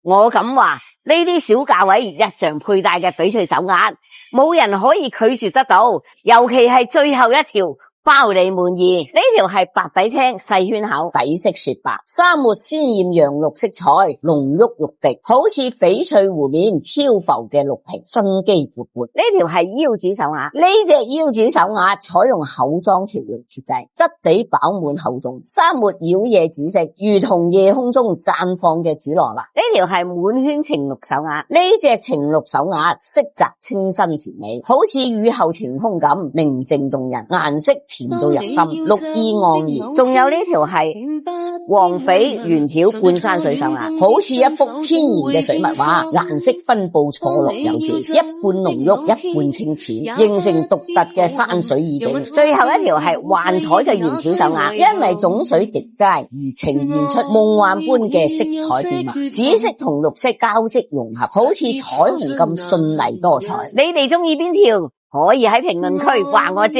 我咁話，呢啲小價位日常佩戴嘅翡翠手鐲，冇人可以拒絕得到，尤其係最後一條。包你滿意，呢條係白底青細圈口，底色雪白，沙漠鮮艷洋綠色彩，濃郁欲滴，好似翡翠湖面漂浮嘅綠萍，生機勃勃。呢條係腰指手鐲，呢隻腰指手鐲採用厚裝條形設計，質地飽滿厚重，沙漠妖夜紫色，如同夜空中綻放嘅紫羅蘭。呢條係滿圈情綠手鐲，呢隻情綠手鐲色澤清新甜美，好似雨後晴空咁明淨動人，顏色甜到入心，綠意盎然。仲有呢條係黃翡圓條半山水手鐲，好似一幅天然嘅水墨畫，顏色分布錯落有致，一半濃郁，一半清淺，形成獨特嘅山水意境。最後一條係幻彩嘅圓條手鐲，因為種水極佳而呈現出夢幻般嘅色彩變化，紫色同綠色交織融合，好似彩虹咁絢麗多彩。你哋中意邊條？可以喺評論區話我知。